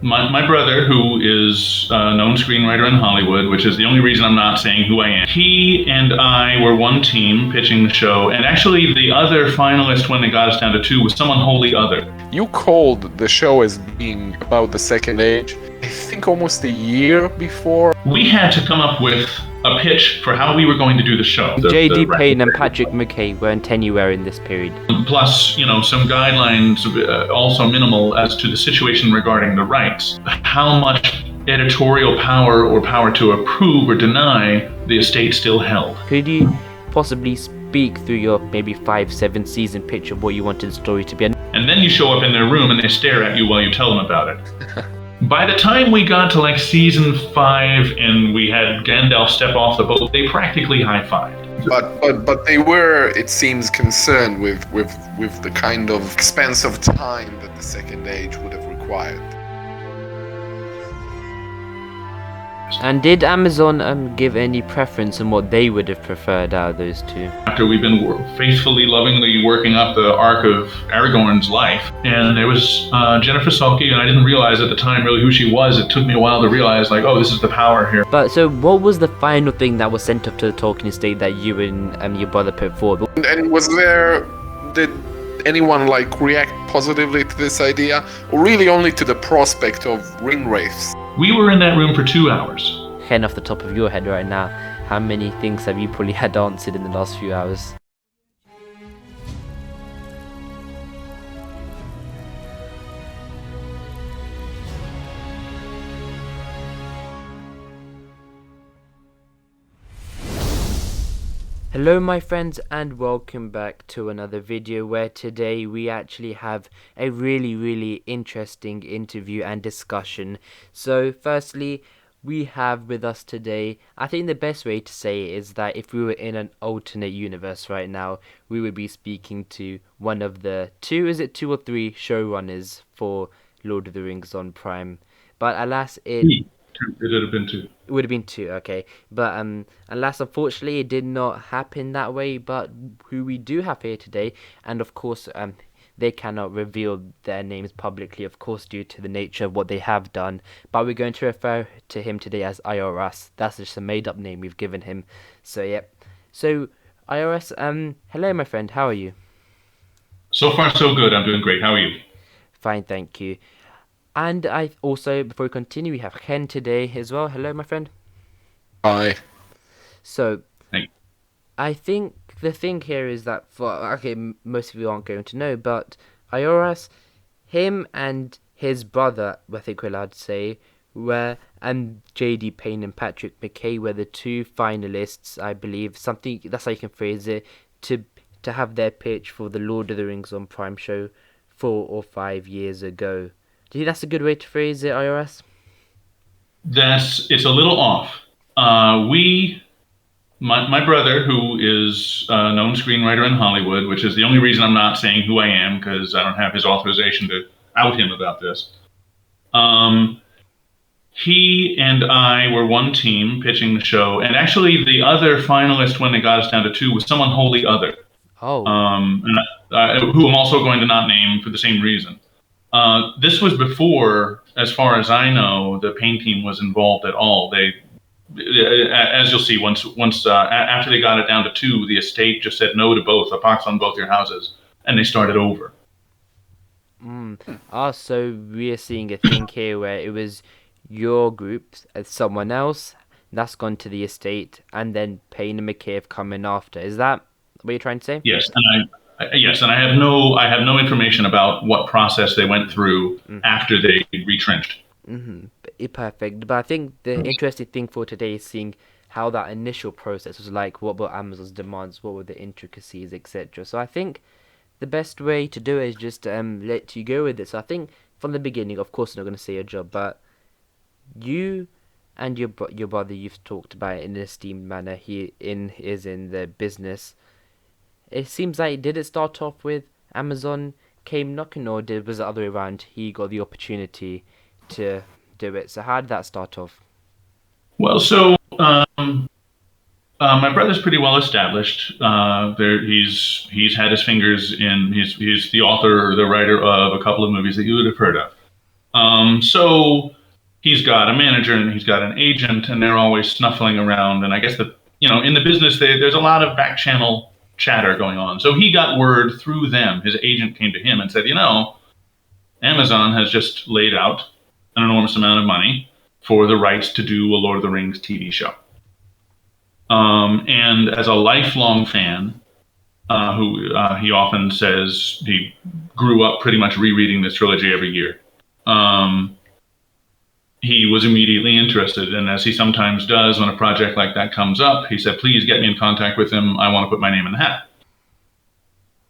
My brother, who is a known screenwriter in Hollywood, which is the only reason I'm not saying who I am, he and I were one team pitching the show, and actually the other finalist when they got us down to two was someone wholly other. You called the show as being about the Second Age, I think almost a year before. We had to come up with a pitch for how we were going to do the show. J.D. Payne and Patrick McKay weren't anywhere in this period. Plus, some guidelines, also minimal as to the situation regarding the rights. How much editorial power or power to approve or deny the estate still held. Could you possibly speak through your maybe 5-7 season pitch of what you wanted the story to be? And then you show up in their room and they stare at you while you tell them about it. By the time we got to season 5 and we had Gandalf step off the boat, they practically high-fived. But they were, it seems, concerned with the kind of expense of time that the Second Age would have required. And did Amazon give any preference on what they would have preferred out of those two? After we've been faithfully, lovingly working up the arc of Aragorn's life, and there was Jennifer Salke, and I didn't realize at the time really who she was. It took me a while to realize, this is the power here. But so what was the final thing that was sent up to the Tolkien estate that you and your brother put forward? And did anyone react positively to this idea, or really only to the prospect of ring wraiths? We were in that room for 2 hours. Head off the top of your head right now, how many things have you probably had answered in the last few hours? Hello my friends, and welcome back to another video where today we actually have a really interesting interview and discussion. So firstly, we have with us today, I think the best way to say it is that if we were in an alternate universe right now, we would be speaking to one of the two or three showrunners for Lord of the Rings on Prime. But alas, It would have been 2. It would have been 2, okay. But alas, unfortunately, it did not happen that way. But who we do have here today, and of course, they cannot reveal their names publicly, of course, due to the nature of what they have done. But we're going to refer to him today as IRS. That's just a made-up name we've given him. So, yep. So, IRS, hello, my friend. How are you? So far, so good. I'm doing great. How are you? Fine, thank you. And I also, before we continue, we have Ken today as well. Hello, my friend. Hi. So, hey. I think the thing here is that, most of you aren't going to know, but IRS, him and his brother, I think we're allowed to say, and J.D. Payne and Patrick McKay were the two finalists, I believe, something, that's how you can phrase it, to have their pitch for the Lord of the Rings on Prime show 4 or 5 years ago. Do you think that's a good way to phrase it, IRS? It's a little off. My brother, who is a known screenwriter in Hollywood, which is the only reason I'm not saying who I am, because I don't have his authorization to out him about this. He and I were one team pitching the show, and actually the other finalist when they got us down to 2 was someone wholly other. Oh. Who I'm also going to not name for the same reason. This was before, as far as I know, the Payne team was involved at all. They, as you'll see, once after they got it down to 2, the estate just said no to both, a pox on both your houses, and they started over. So we're seeing a thing here where it was your group as someone else, that's gone to the estate, and then Payne and McKay have come in after. Is that what you're trying to say? Yes, and I have no information about what process they went through after they retrenched. Perfect. But I think the interesting thing for today is seeing how that initial process was like. What were Amazon's demands? What were the intricacies, etc. So I think the best way to do it is just let you go with it. So I think from the beginning, of course, I'm not going to say your job, but you and your brother, you've talked about it in an esteemed manner. He is in the business. It seems like, did it start off with Amazon came knocking, or was it the other way around? He got the opportunity to do it. So how did that start off? Well, so my brother's pretty well established. He's had his fingers in. He's the author or the writer of a couple of movies that you would have heard of. So he's got a manager and he's got an agent, and they're always snuffling around. And I guess that, in the business, there's a lot of back channel chatter going on. So he got word through them. His agent came to him and said, Amazon has just laid out an enormous amount of money for the rights to do a Lord of the Rings TV show. And as a lifelong fan, who he often says he grew up pretty much rereading this trilogy every year, he was immediately interested. And as he sometimes does when a project like that comes up, he said, please get me in contact with him. I want to put my name in the hat.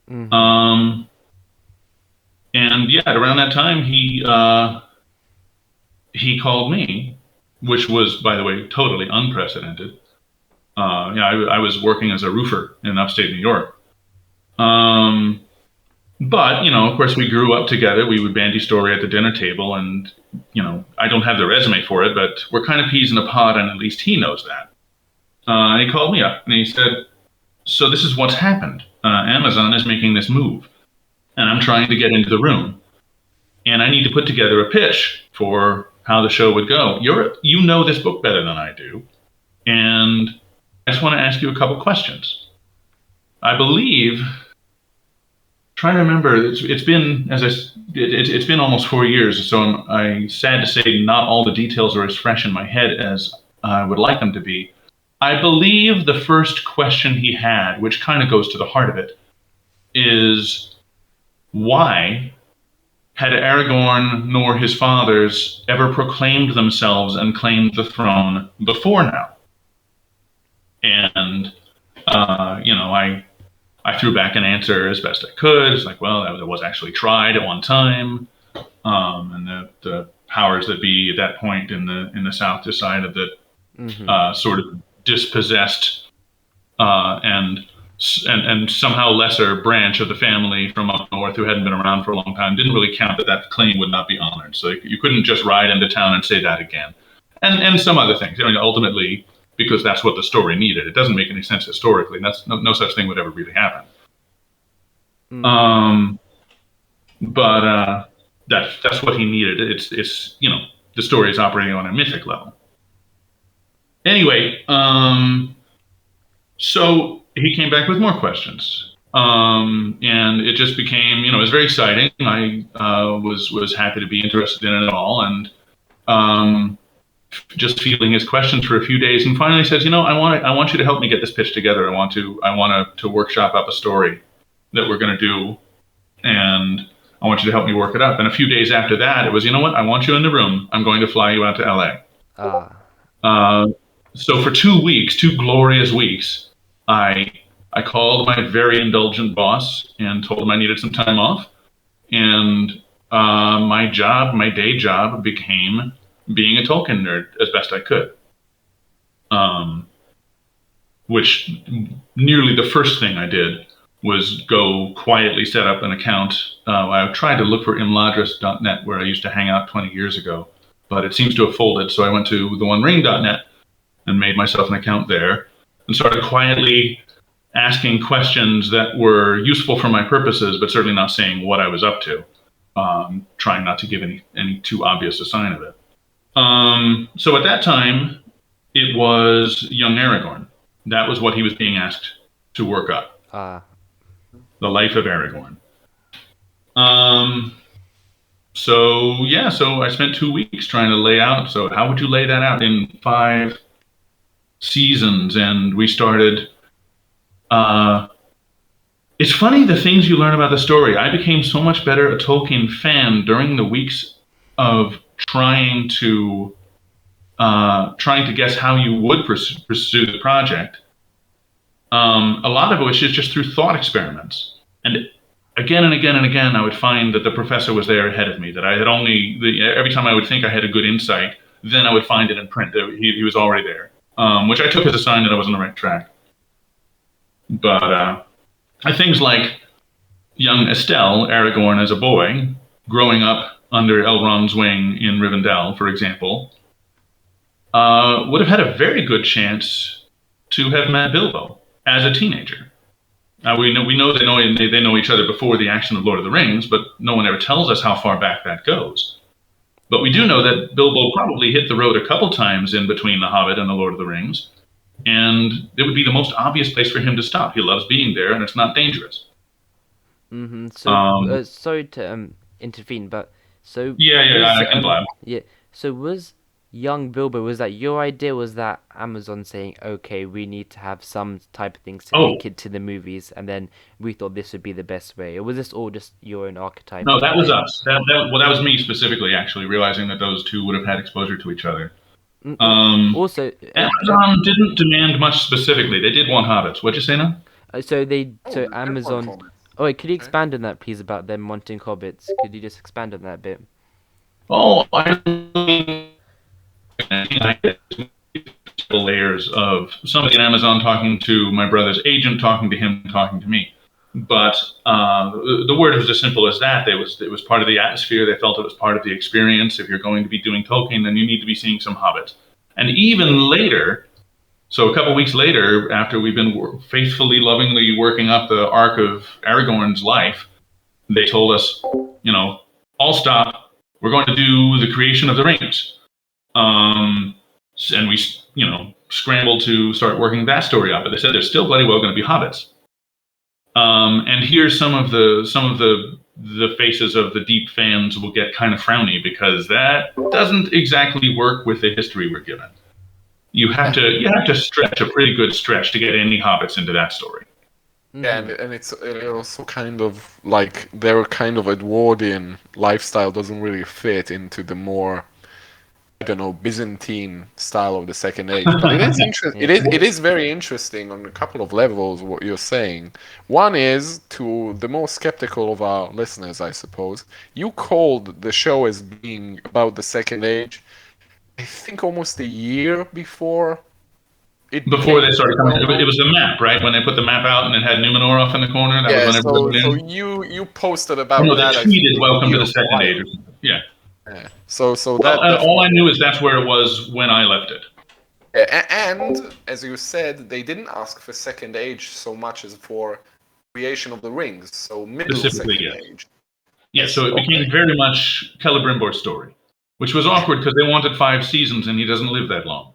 Mm-hmm. And yeah, around that time, he called me, which was, by the way, totally unprecedented. I was working as a roofer in upstate New York. But, of course, we grew up together. We would bandy story at the dinner table, and, I don't have the resume for it, but we're kind of peas in a pod, and at least he knows that. And he called me up, and he said, so this is what's happened. Amazon is making this move, and I'm trying to get into the room. And I need to put together a pitch for how the show would go. You know this book better than I do, and I just want to ask you a couple questions. I believe... Trying to remember, it's been it's been almost 4 years, so I'm sad to say not all the details are as fresh in my head as I would like them to be. I believe the first question he had, which kind of goes to the heart of it, is why had Aragorn nor his fathers ever proclaimed themselves and claimed the throne before now? And I threw back an answer as best I could. It's like, well, that was actually tried at one time, and the powers that be at that point in the South decided that sort of dispossessed and somehow lesser branch of the family from up north who hadn't been around for a long time didn't really count that claim would not be honored. So you couldn't just ride into town and say that again, and some other things. Ultimately, because that's what the story needed. It doesn't make any sense historically. That's no such thing would ever really happen. But that's what he needed. It's the story is operating on a mythic level. Anyway, so he came back with more questions, and it just became it was very exciting. I was happy to be interested in it all, and just feeling his questions for a few days, and finally says, I want you to help me get this pitch together. I want to workshop up a story that we're going to do, and I want you to help me work it up. And a few days after that, it was, I want you in the room. I'm going to fly you out to LA. So for 2 weeks, 2 glorious weeks, I called my very indulgent boss and told him I needed some time off, and my day job became being a Tolkien nerd as best I could, which nearly the first thing I did was go quietly set up an account. I tried to look for imladris.net, where I used to hang out 20 years ago, but it seems to have folded. So I went to theonering.net and made myself an account there and started quietly asking questions that were useful for my purposes, but certainly not saying what I was up to, trying not to give any too obvious a sign of it. So at that time, it was young Aragorn. That was what he was being asked to work up. The life of Aragorn. So I spent 2 weeks trying to lay out. So how would you lay that out in 5 seasons? And we started. It's funny the things you learn about the story. I became so much better a Tolkien fan during the weeks of trying to guess how you would pursue the project. A lot of it was just through thought experiments, and again and again and again, I would find that the professor was there ahead of me. That I had every time I would think I had a good insight, then I would find it in print. He was already there, which I took as a sign that I was on the right track. But things like young Estelle, Aragorn as a boy, growing up under Elrond's wing in Rivendell, for example, would have had a very good chance to have met Bilbo as a teenager. We know they know each other before the action of Lord of the Rings, but no one ever tells us how far back that goes. But we do know that Bilbo probably hit the road a couple times in between The Hobbit and The Lord of the Rings, and it would be the most obvious place for him to stop. He loves being there, and it's not dangerous. So, sorry to intervene, but so Yeah, I can blab. yeah. So was young Bilbo, was that your idea? Was that Amazon saying, okay, we need to have some type of things to make it to the movies, and then we thought this would be the best way, or was this all just your own archetype? No, that was us. That was me specifically, actually, realizing that those two would have had exposure to each other. Also, Amazon didn't demand much specifically. They did want hobbits. What'd you say now? so they Amazon. want hobbits. Oh wait, could you expand on that, please, about them wanting hobbits? Could you just expand on that a bit? Oh, layers of somebody at Amazon talking to my brother's agent, talking to him, talking to me. But the word was as simple as that. It was part of the atmosphere. They felt it was part of the experience. If you're going to be doing Tolkien, then you need to be seeing some hobbits. And even later, so a couple weeks later, after we've been faithfully, lovingly working up the arc of Aragorn's life, they told us, all stop. We're going to do the creation of the rings. And we, scrambled to start working that story out. But they said there's still bloody well going to be hobbits. And here's some of the faces of the deep fans will get kind of frowny because that doesn't exactly work with the history we're given. You have to stretch a pretty good stretch to get any hobbits into that story. Yeah, and it's also kind of like their kind of Edwardian lifestyle doesn't really fit into the more, I don't know, Byzantine style of the Second Age. But it is interesting. It is very interesting on a couple of levels what you're saying. One is, to the more skeptical of our listeners, I suppose, you called the show as being about the Second Age, I think almost a year before before they started coming. It was the map, right? When they put the map out and it had Numenor off in the corner. That was when so you posted about that. They tweeted "Welcome to the Second Age." Yeah. Yeah. So all I knew is that's where it was when I left it. And as you said, they didn't ask for Second Age so much as for creation of the rings. So middle Second Age. Yeah. So it became very much Celebrimbor's story, which was awkward because they wanted 5 seasons and he doesn't live that long.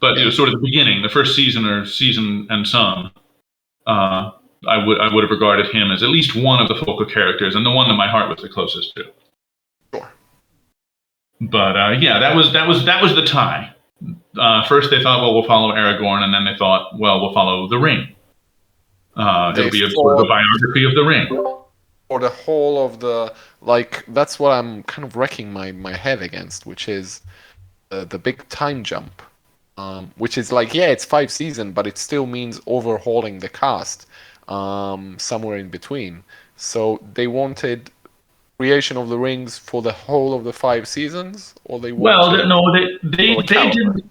But it was sort of the beginning, the first season or season and some. I would have regarded him as at least one of the focal characters and the one that my heart was the closest to. Sure. But that was the tie. First they thought, well, we'll follow Aragorn, and then they thought, well, we'll follow the Ring. It'll be a sort of a biography of the Ring. For the whole of the, that's what I'm kind of wrecking my head against, which is the big time jump, which is it's 5 seasons, but it still means overhauling the cast somewhere in between. So they wanted creation of the rings for the whole of the 5 seasons, or they wanted... they didn't.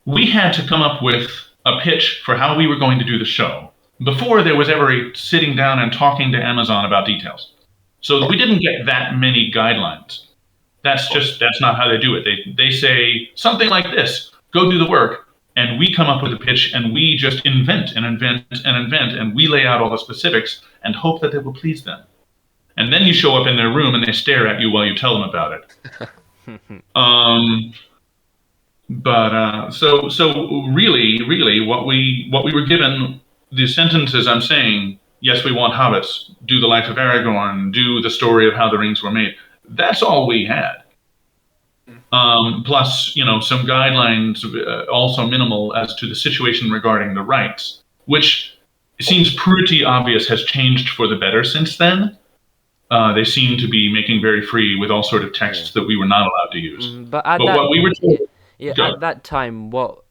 We had to come up with a pitch for how we were going to do the show before there was ever a sitting down and talking to Amazon about details. So we didn't get that many guidelines. That's not how they do it. They say something like this, go do the work, and we come up with a pitch and we just invent, and we lay out all the specifics and hope that they will please them. And then you show up in their room and they stare at you while you tell them about it. So really what we were given, the sentences I'm saying, yes, we want hobbits, do the life of Aragorn, do the story of how the rings were made. That's all we had. Plus, some guidelines, also minimal, as to the situation regarding the rights, which seems pretty obvious has changed for the better since then. They seem to be making very free with all sort of texts that we were not allowed to use. But what we were told, at that time, what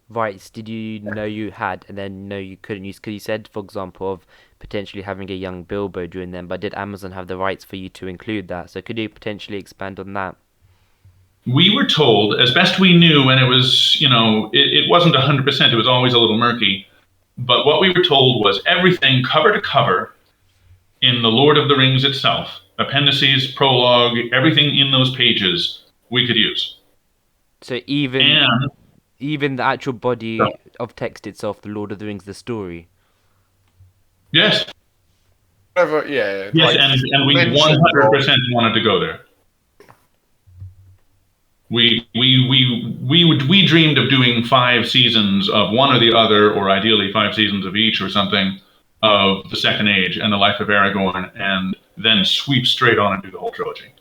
rights did you know you had and then know you couldn't use? Because you said, for example, of potentially having a young Bilbo during them, but did Amazon have the rights for you to include that? So could you potentially expand on that? We were told, as best we knew, and it was, it wasn't 100%, it was always a little murky, but what we were told was everything cover to cover in The Lord of the Rings itself, appendices, prologue, everything in those pages, we could use. So even the actual body of text itself, The Lord of the Rings, the story? Yes. Yeah, Yes, like and we mentioned 100% wanted to go there. We dreamed of doing 5 seasons of one or the other, or ideally 5 seasons of each or something, of the Second Age and the life of Aragorn, and then sweep straight on and do the whole trilogy.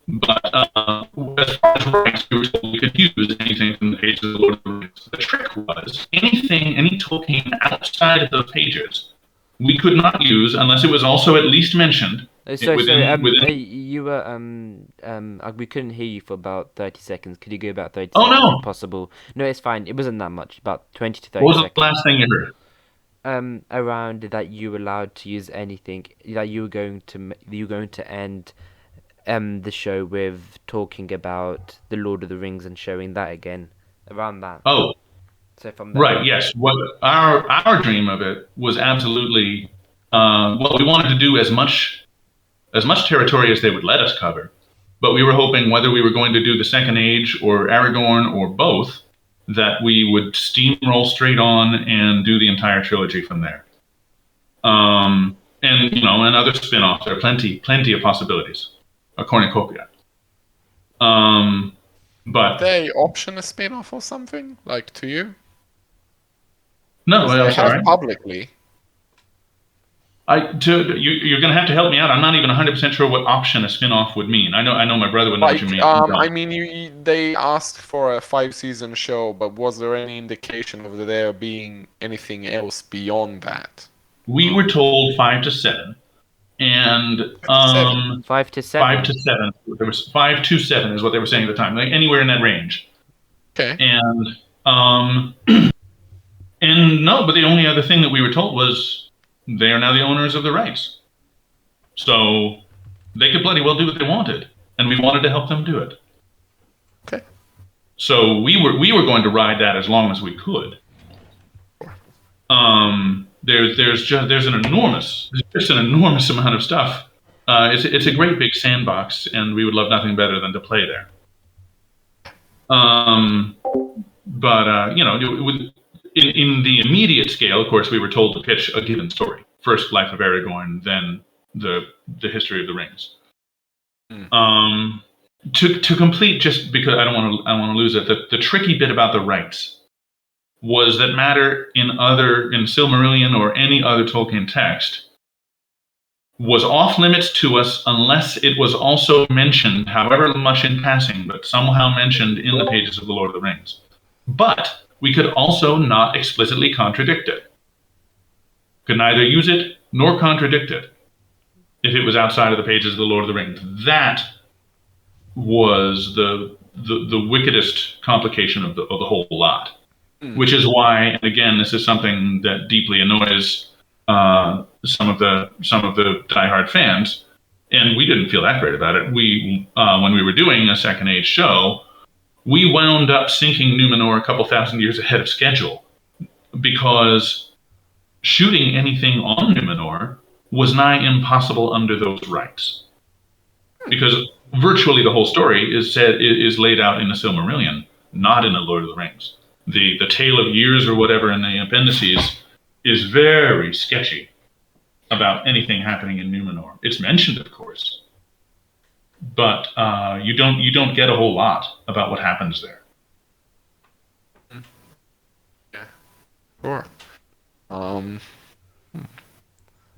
But as far as rights, we were told we could use anything from the pages of the Lord of the Rings. The trick was any Tolkien outside of those pages, we could not use unless it was also at least mentioned. Sorry, within. you were we couldn't hear you for about 30 seconds. Could you go about 30 Oh seconds no! if possible? No, it's fine. It wasn't that much. About 20 to 30 What was seconds. the last thing you heard? Around that you were allowed to use anything, that you were going to end the show with talking about the Lord of the Rings and showing that again, around that. Oh, so from there. Right. Yes. What our dream of it was absolutely. Well, we wanted to do as much territory as they would let us cover, but we were hoping whether we were going to do the Second Age or Aragorn or both, that we would steamroll straight on and do the entire trilogy from there. And and other spin-offs. There are plenty of possibilities, a cornucopia. But they option a spin-off or something, like, to you? No, They I'm sorry. have publicly. You're going to have to help me out. I'm not even 100% sure what option a spin-off would mean. I know my brother would know what you mean. I mean, they asked for a 5-season show, but was there any indication of there being anything else beyond that? We were told 5 to 7, and 5 to 7. 5 to 7. There was 5 to 7 is what they were saying at the time, like anywhere in that range. Okay. And and no, but the only other thing that we were told was they are now the owners of the rights, so they could bloody well do what they wanted, and we wanted to help them do it. Okay. So we were going to ride that as long as we could. There's an enormous amount of stuff. It's a great big sandbox, and we would love nothing better than to play there. But in the immediate scale, of course, we were told to pitch a given story. First, Life of Aragorn, then the history of the rings. To complete, just because I don't want to lose it, the tricky bit about the rights was that matter in Silmarillion or any other Tolkien text was off limits to us unless it was also mentioned, however much in passing, but somehow mentioned in the pages of the Lord of the Rings. But we could also not explicitly contradict it. Could neither use it nor contradict it if it was outside of the pages of the Lord of the Rings. That was the wickedest complication of the whole lot. Which is why, and again, this is something that deeply annoys some of the diehard fans, and we didn't feel that great about it. We when we were doing a Second Age show, we wound up sinking Numenor a couple thousand years ahead of schedule, because shooting anything on Numenor was nigh impossible under those rights, because virtually the whole story is laid out in the Silmarillion, not in the Lord of the Rings. The Tale of Years or whatever in the appendices is very sketchy about anything happening in Numenor. It's mentioned, of course, but you don't get a whole lot about what happens there. Yeah, sure.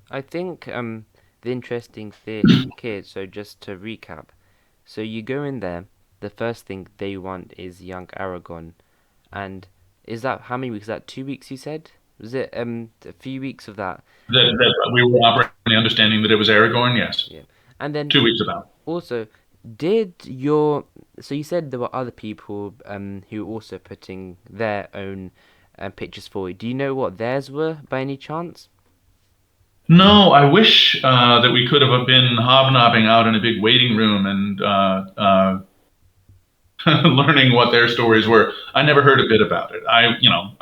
I think the interesting thing here. So just to recap, so you go in there. The first thing they want is young Aragorn. And is that how many weeks? Is that 2 weeks? You said, was it a few weeks of that? That we were operating the understanding that it was Aragorn. Yes. Yeah. And then 2 weeks about. Also, so you said there were other people who were also putting their own pictures forward. Do you know what theirs were by any chance? No, I wish that we could have been hobnobbing out in a big waiting room and learning what their stories were. I never heard a bit about it. I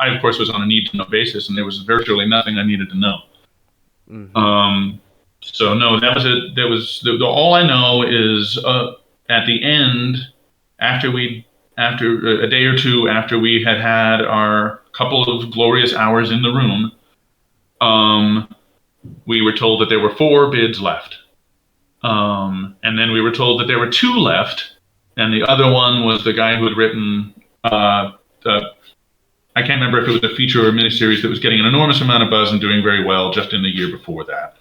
of course was on a need to know basis, and there was virtually nothing I needed to know. Mm-hmm. So no, that was it. There was all I know is at the end, after a day or two after we had our couple of glorious hours in the room, we were told that there were 4 bids left. And then we were told that there were 2 left, and the other one was the guy who had written, I can't remember if it was a feature or a miniseries that was getting an enormous amount of buzz and doing very well just in the year before that.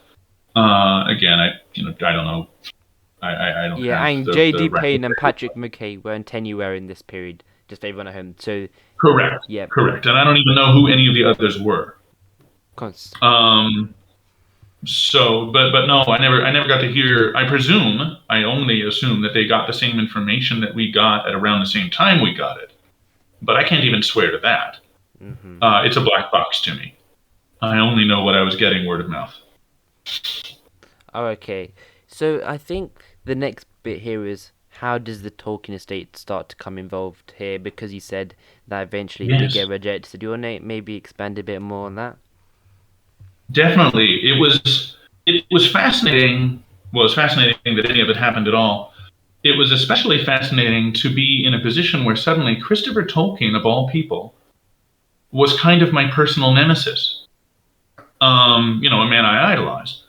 Again, I don't know. I don't. Yeah, have and the J.D. record. Payne and Patrick McKay were in tenure in this period, just for everyone at home. So, Correct. yeah. Correct. And I don't even know who any of the others were. So, but no, I never got to hear. I only assume that they got the same information that we got at around the same time we got it. But I can't even swear to that. Mm-hmm. It's a black box to me. I only know what I was getting word of mouth. Oh, okay. So I think the next bit here is, how does the Tolkien estate start to come involved here? Because you said that eventually it did get rejected. So do you want to maybe expand a bit more on that? Definitely. It was fascinating. Well, it's fascinating that any of it happened at all. It was especially fascinating to be in a position where suddenly Christopher Tolkien, of all people, was kind of my personal nemesis. A man I idolized.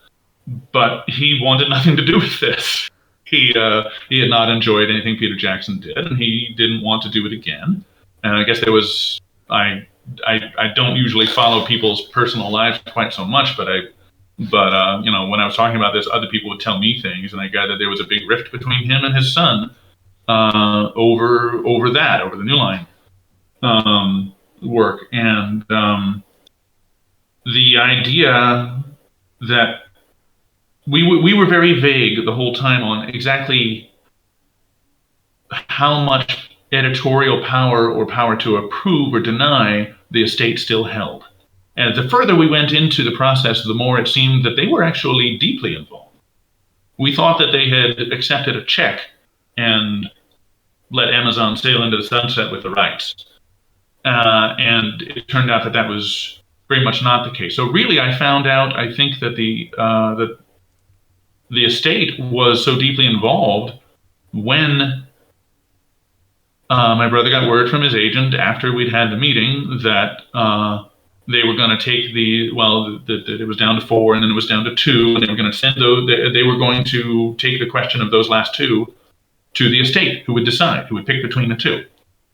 But he wanted nothing to do with this. He had not enjoyed anything Peter Jackson did, and he didn't want to do it again. And I guess there was I don't usually follow people's personal lives quite so much, but when I was talking about this, other people would tell me things, and I gathered there was a big rift between him and his son over the New Line work, and the idea that we were very vague the whole time on exactly how much editorial power or power to approve or deny the estate still held. And the further we went into the process, the more it seemed that they were actually deeply involved. We thought that they had accepted a check and let Amazon sail into the sunset with the rights. And it turned out that that was very much not the case. So really, I found out, I think, that the estate was so deeply involved when my brother got word from his agent after we'd had the meeting that they were going to take that it was down to 4 and then it was down to 2, and they were going to send they were going to take the question of those last 2 to the estate, who would decide, who would pick between the 2.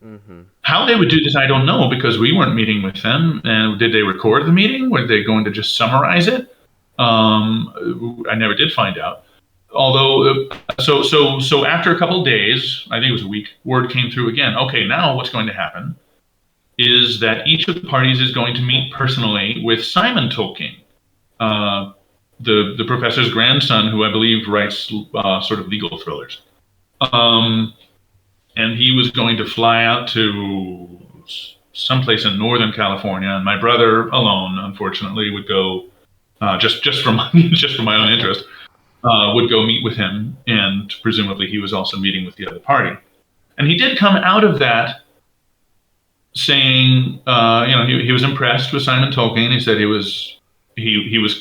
Mm-hmm. How they would do this, I don't know, because we weren't meeting with them. And did they record the meeting? Were they going to just summarize it? I never did find out. Although, so after a couple of days, I think it was a week, word came through again. Okay, now what's going to happen is that each of the parties is going to meet personally with Simon Tolkien, the professor's grandson, who I believe writes sort of legal thrillers. And he was going to fly out to someplace in Northern California, and my brother alone, unfortunately, would go just for my own interest. Would go meet with him, and presumably he was also meeting with the other party. And he did come out of that saying, he was impressed with Simon Tolkien. He said he was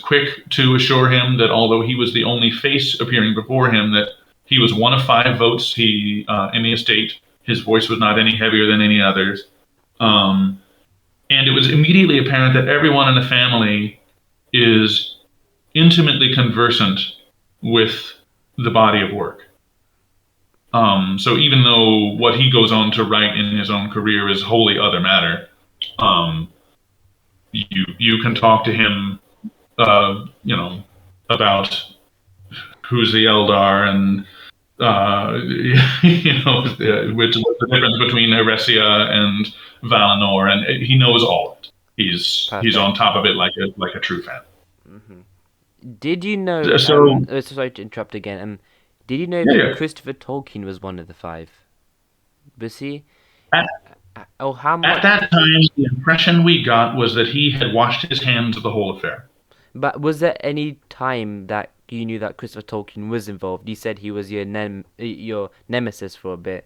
quick to assure him that although he was the only face appearing before him, that he was one of 5 votes in the estate. His voice was not any heavier than any others. And it was immediately apparent that everyone in the family is intimately conversant with the body of work. So even though what he goes on to write in his own career is wholly other matter, you can talk to him, about who's the Eldar and which was the difference between Eresia and Valinor, and he knows all of it. He's on top of it like a true fan. Mm-hmm. Did you know? Sorry to interrupt again. Did you know that Christopher Tolkien was one of the 5? Was he? How much? At that time, the impression we got was that he had washed his hands of the whole affair. But was there any time that you knew that Christopher Tolkien was involved? You said he was your nemesis for a bit.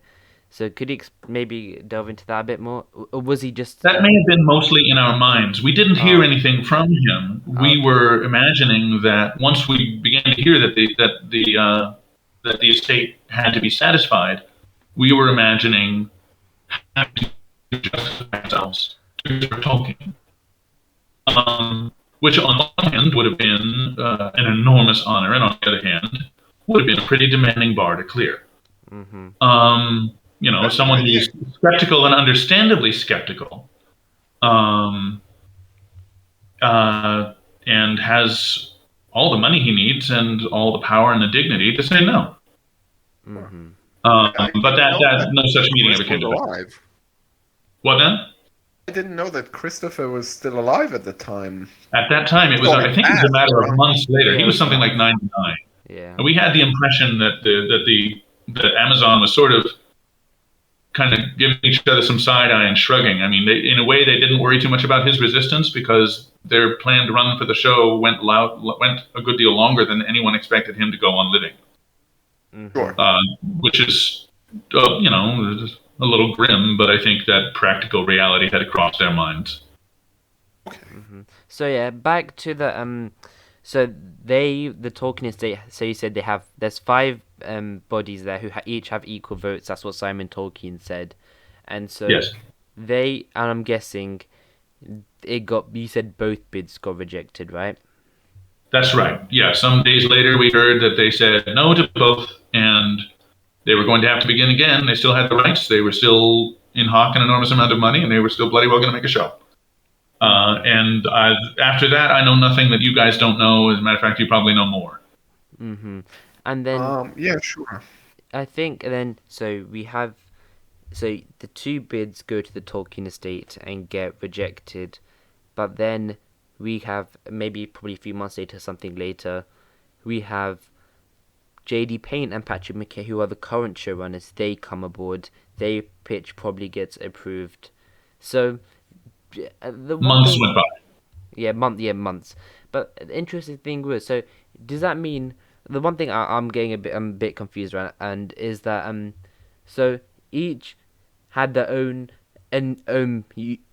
So could you maybe delve into that a bit more? Or was he just... That may have been mostly in our minds. We didn't hear anything from him. We were imagining that once we began to hear that the estate had to be satisfied, we were imagining having to justify ourselves Christopher Tolkien. Which on one hand would have been an enormous honor, and on the other hand would have been a pretty demanding bar to clear. You know, That's someone an idea. who's skeptical and understandably skeptical, and has all the money he needs and all the power and the dignity to say no. But that no such meeting ever came to pass. Alive. What then? I didn't know that Christopher was still alive at the time. At that time, it was. I think it was a matter of months later. He was something like 99. Yeah. And we had the impression that that Amazon was sort of kind of giving each other some side eye and shrugging. I mean, in a way, they didn't worry too much about his resistance because their planned run for the show went a good deal longer than anyone expected him to go on living. Sure. Which is, you know, a little grim, but I think that practical reality had crossed their minds. So yeah, back to the so the Tolkien estate. So you said there's 5 bodies there who each have equal votes. That's what Simon Tolkien said, and so Yes. and I'm guessing you said both bids got rejected, right? That's right. Yeah. Some days later, we heard that they said no to both, and they were going to have to begin again. They still had the rights. They were still in hock an enormous amount of money, and they were still bloody well going to make a show. And after that, I know nothing that you guys don't know. As a matter of fact, you probably know more. And then Yeah, sure. I think then so the 2 bids go to the Tolkien estate and get rejected, but then we have probably a few months later, something later, we have J.D. Payne and Patrick McKay, who are the current showrunners. They come aboard. Their pitch probably gets approved. So Months went by. Yeah, months. But the interesting thing was, so does that mean the one thing I'm getting a bit confused around, and is that so each had their own, and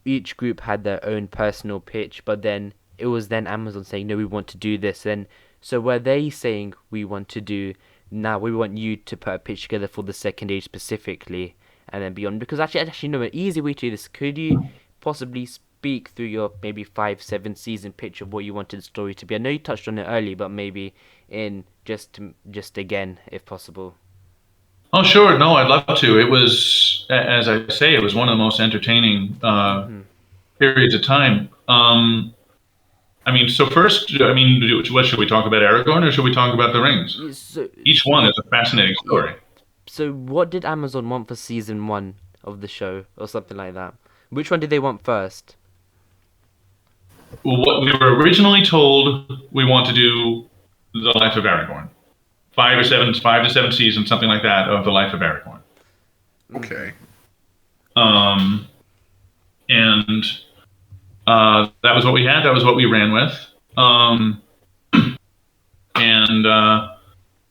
each group had their own personal pitch, but then it was then Amazon saying no, we want to do this. Then so were they saying we want you to put a pitch together for the second age specifically, and then beyond? Because actually no, an easy way to do this. Could you possibly speak through your maybe 5-7 season pitch of what you wanted the story to be? I know you touched on it early, but maybe in just again, if possible. Oh, sure. No, I'd love to. It was, as I say, it was one of the most entertaining periods of time. I mean, so first, what should we talk about, Aragorn, or should we talk about the rings? So, Each one is a fascinating story. So what did Amazon want for season 1 of the show, or something like that? Which one did they want first? Well, what we were originally told, we want to do the life of Aragorn. 5 to 7 seasons, something like that, of the life of Aragorn. Okay. And that was what we had. That was what we ran with. And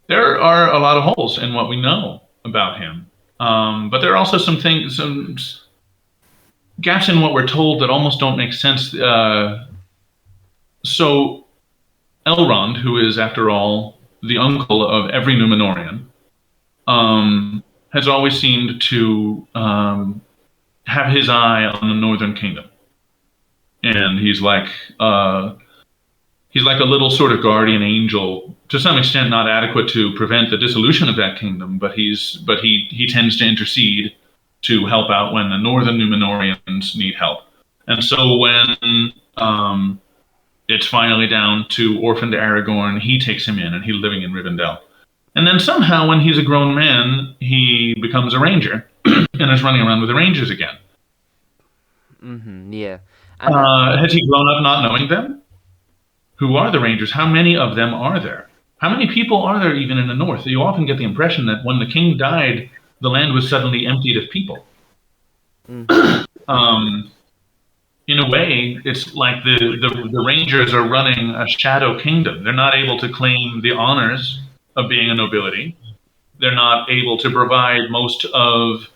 there are a lot of holes in what we know about him. But there are also some gaps in what we're told that almost don't make sense. So Elrond, who is, after all, the uncle of every Númenórean, has always seemed to have his eye on the Northern Kingdom, and he's like a little sort of guardian angel, to some extent not adequate to prevent the dissolution of that kingdom, but he tends to intercede to help out when the Northern Númenóreans need help. And so when it's finally down to orphaned Aragorn, he takes him in, and he's living in Rivendell. And then somehow, when he's a grown man, he becomes a ranger and is running around with the rangers again. Yeah. Has he grown up not knowing them? Who are the rangers? How many of them are there? How many people are there even in the north? You often get the impression that when the king died, the land was suddenly emptied of people. In a way, it's like the rangers are running a shadow kingdom. They're not able to claim the honors of being a nobility. They're not able to provide most of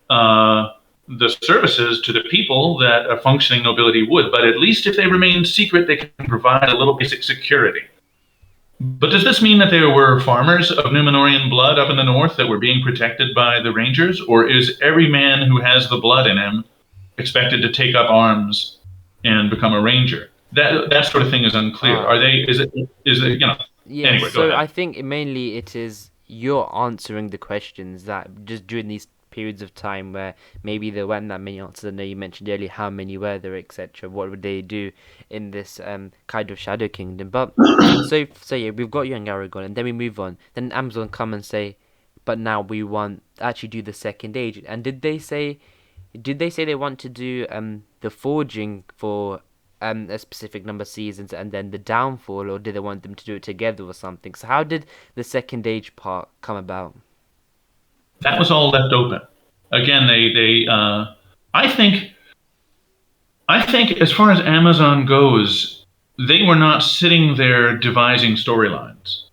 the services to the people that a functioning nobility would. But at least if they remain secret, they can provide a little basic security. But does this mean that there were farmers of Númenórean blood up in the north that were being protected by the rangers? Or is every man who has the blood in him expected to take up arms and become a ranger. That sort of thing is unclear. Are they? Is it? Yeah, Anyway, go so ahead. I think mainly it is you're answering the questions that just during these periods of time where maybe there weren't that many answers. I know you mentioned earlier how many were there, etc. What would they do in this kind of Shadow Kingdom? But so yeah, we've got young Aragorn, and then we move on. Then Amazon come and say, but now we want actually do the second age. And did they say they want to do the forging for a specific number of seasons and then the downfall, or did they want them to do it together or something? So how did the second age part come about? That was all left open. Again, I think as far as Amazon goes, they were not sitting there devising storylines.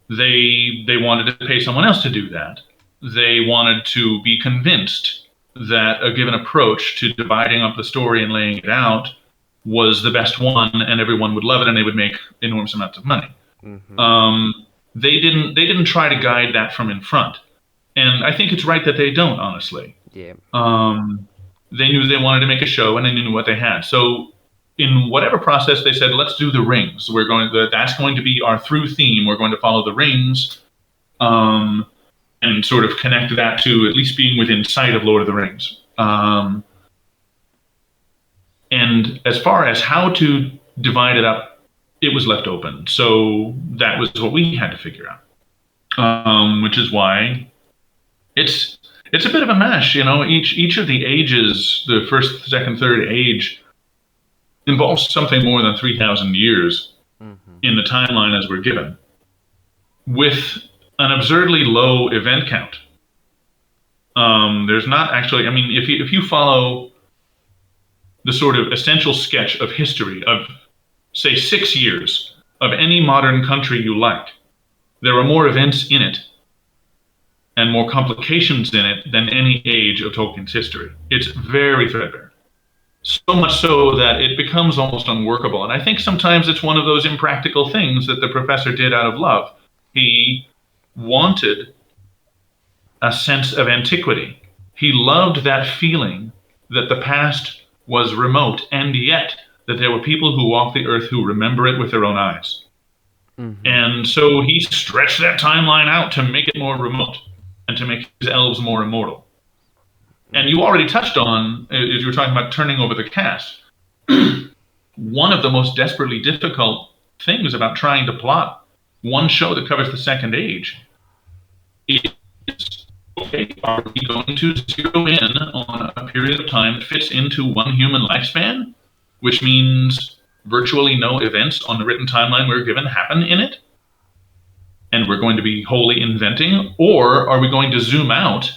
They wanted to pay someone else to do that. They wanted to be convinced that a given approach to dividing up the story and laying it out was the best one, and everyone would love it, and they would make enormous amounts of money. They didn't try to guide that from in front, and I think it's right that they don't. Honestly, Yeah. they knew they wanted to make a show, and they knew what they had. So, in whatever process, they said, "Let's do the rings. That's going to be our through theme. We're going to follow the rings." And sort of connect that to at least being within sight of Lord of the Rings. And as far as how to divide it up, it was left open. So that was what we had to figure out, which is why it's a bit of a mesh. Each of the ages, the first, second, third age, involves something more than 3,000 years in the timeline as we're given, with an absurdly low event count. There's not actually, if you follow the sort of essential sketch of history of, say, 6 years of any modern country you like, there are more events in it and more complications in it than any age of Tolkien's history. It's very threadbare. So much so that it becomes almost unworkable. And I think sometimes it's one of those impractical things that the professor did out of love. He wanted a sense of antiquity. He loved that feeling that the past was remote, and yet that there were people who walk the earth who remember it with their own eyes. And so he stretched that timeline out to make it more remote and to make his elves more immortal. And you already touched on, as you were talking about turning over the cast, one of the most desperately difficult things about trying to plot one show that covers the second age is, okay, are we going to zero in on a period of time that fits into one human lifespan, which means virtually no events on the written timeline we're given happen in it, and we're going to be wholly inventing? Or are we going to zoom out,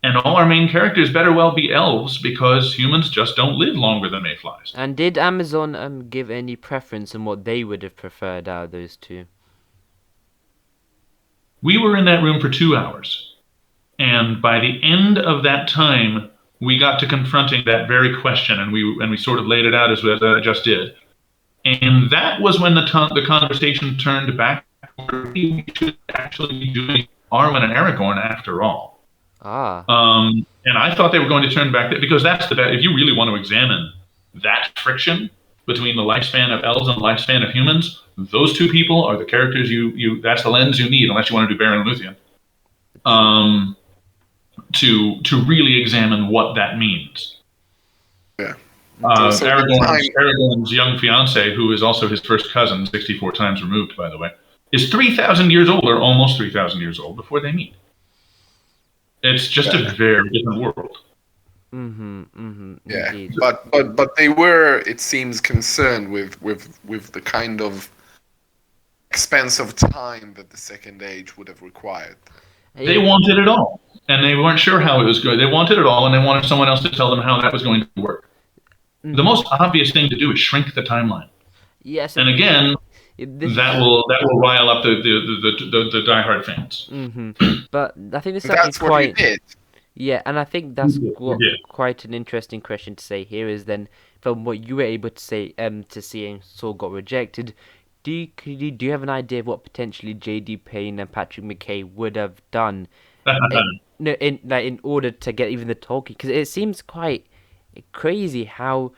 and all our main characters better well be elves, because humans just don't live longer than mayflies? And did Amazon give any preference on what they would have preferred out of those two? We were in that room for 2 hours, and by the end of that time, we got to confronting that very question, and we sort of laid it out as I just did. And that was when the conversation turned back where we should actually be doing Arwen and Aragorn after all. And I thought they were going to turn back, because that's the best. If you really want to examine that friction between the lifespan of elves and the lifespan of humans, those two people are the characters that's the lens you need, unless you want to do Beren and Luthien, to really examine what that means. Yeah. Aragorn's young fiance, who is also his first cousin, 64 times removed, by the way, is 3,000 years old, or almost 3,000 years old, before they meet. It's just a very different world. Yeah, but they were, it seems, concerned with the kind of expense of time that the second age would have required. They wanted it all, and they weren't sure how it was going. They wanted it all, and they wanted someone else to tell them how that was going to work. The most obvious thing to do is shrink the timeline. Yes, and again, that will rile up the diehard fans. But I think this is that's quite. What he did. Yeah, and I think that's quite an interesting question to say here. Is then from what you were able to say, to see and Saul got rejected. Do you have an idea of what potentially J.D. Payne and Patrick McKay would have done in order to get even the Tolkien? Because it seems quite crazy how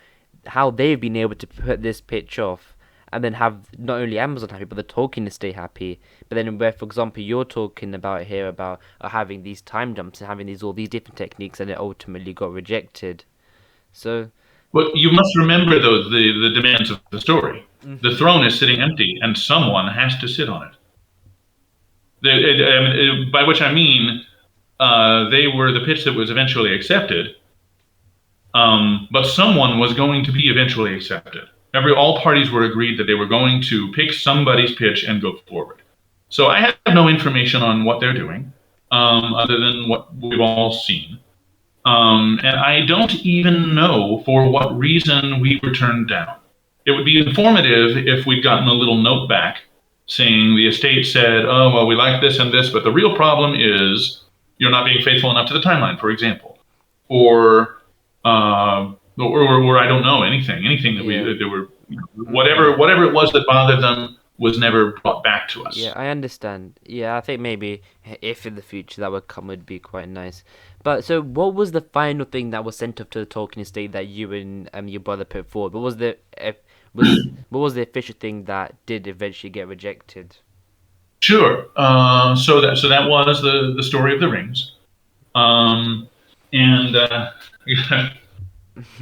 they've been able to put this pitch off and then have not only Amazon happy but the Tolkien stay happy. But then where, for example, you're talking about here about having these time jumps and having all these different techniques, and it ultimately got rejected. So Well, you must remember, though, the demands of the story. The throne is sitting empty, and someone has to sit on it. By which I mean, they were the pitch that was eventually accepted, but someone was going to be eventually accepted. All parties were agreed that they were going to pick somebody's pitch and go forward. So I have no information on what they're doing, other than what we've all seen. And I don't even know for what reason we were turned down. It would be informative if we'd gotten a little note back saying the estate said, oh, well, we like this and this, but the real problem is you're not being faithful enough to the timeline, for example. Or I don't know, anything that there were, whatever it was that bothered them was never brought back to us. yeah, I understand. Yeah, I think maybe if in the future that would come, would be quite nice. But so, what was the final thing that was sent up to the Tolkien estate that you and your brother put forward? What was what was the official thing that did eventually get rejected? Sure. So that was the story of the rings, and I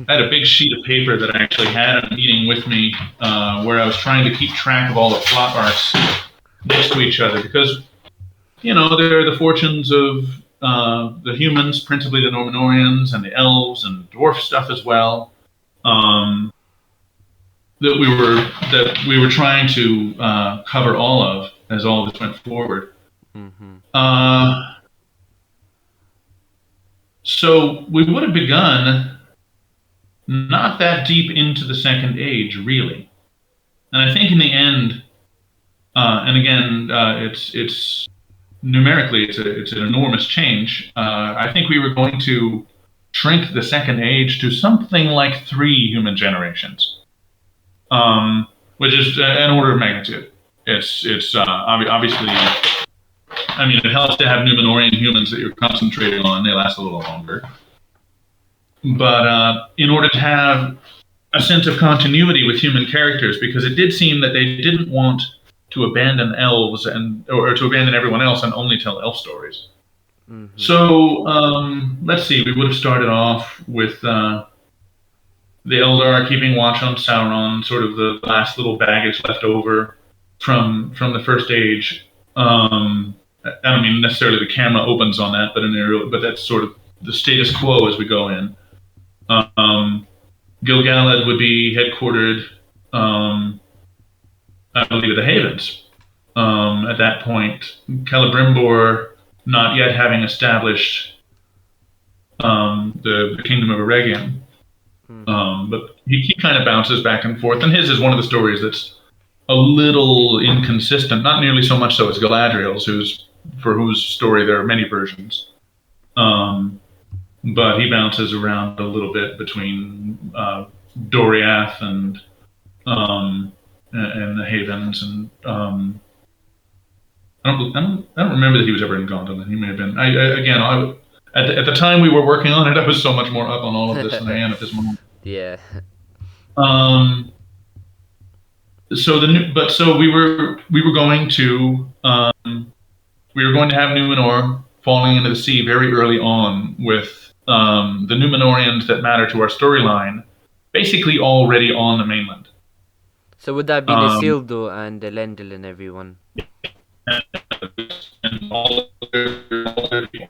had a big sheet of paper that I actually had in a meeting with me, where I was trying to keep track of all the plot arcs next to each other, because there are the fortunes of the humans, principally the Númenóreans, and the elves and dwarf stuff as well. That we were trying to cover all of as all this went forward. So we would have begun not that deep into the Second Age, really. And I think in the end, and again, it's numerically it's an enormous change. I think we were going to shrink the Second Age to something like 3 human generations, which is an order of magnitude. It's obviously, I mean, it helps to have Númenórean humans that you're concentrating on. They last a little longer. But in order to have a sense of continuity with human characters, because it did seem that they didn't want to abandon elves or to abandon everyone else and only tell elf stories. So let's see. We would have started off with the Eldar keeping watch on Sauron, sort of the last little baggage left over from the First Age. I don't mean necessarily the camera opens on that, but that's sort of the status quo as we go in. Gil-galad would be headquartered, I believe, at the Havens. At that point, Celebrimbor, not yet having established the kingdom of Eregion, but he kind of bounces back and forth, and his is one of the stories that's a little inconsistent. Not nearly so much so as Galadriel's, for whose story there are many versions. But he bounces around a little bit between Doriath and the Havens, and I don't remember that he was ever in Gondolin. He may have been. At the time we were working on it, I was so much more up on all of this than I am at this moment. Yeah. So we were going to have Númenor falling into the sea very early on, with the Númenóreans that matter to our storyline basically already on the mainland. So would that be Isildur and Elendil and everyone? And all of their people,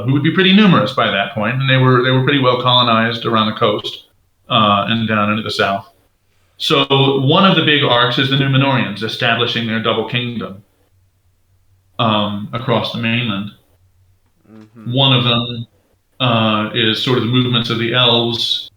who would be pretty numerous by that point, and they were pretty well colonized around the coast and down into the south. So one of the big arcs is the Númenóreans establishing their double kingdom across the mainland. One of them is sort of the movements of the elves,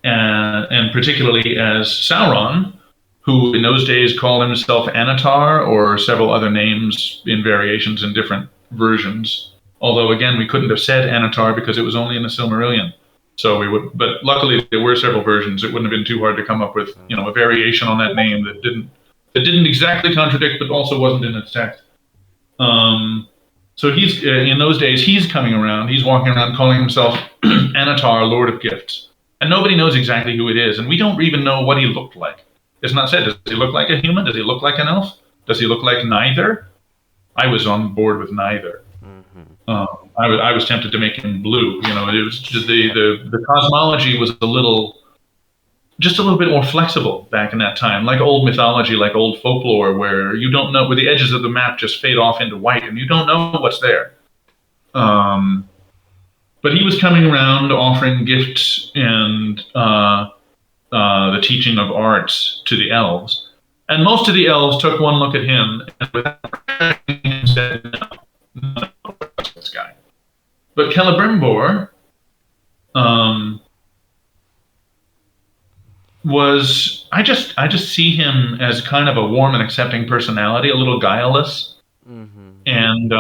and particularly as Sauron, who in those days called himself Anatar, or several other names in variations in different versions. Although, again, we couldn't have said Anatar because it was only in the Silmarillion. But luckily there were several versions. It wouldn't have been too hard to come up with, a variation on that name that didn't exactly contradict, but also wasn't in its text. So he's in those days he's coming around. He's walking around calling himself Anatar, Lord of Gifts, and nobody knows exactly who it is, and we don't even know what he looked like. It's not said. Does he look like a human? Does he look like an elf? Does he look like neither? I was on board with neither. I was tempted to make him blue. It was the cosmology was just a little bit more flexible back in that time, like old mythology, like old folklore, where you don't know, where the edges of the map just fade off into white, and you don't know what's there. But he was coming around offering gifts and the teaching of arts to the elves, and most of the elves took one look at him and without recognizing him said, "No, this guy." But Celebrimbor was I just see him as kind of a warm and accepting personality, a little guileless, and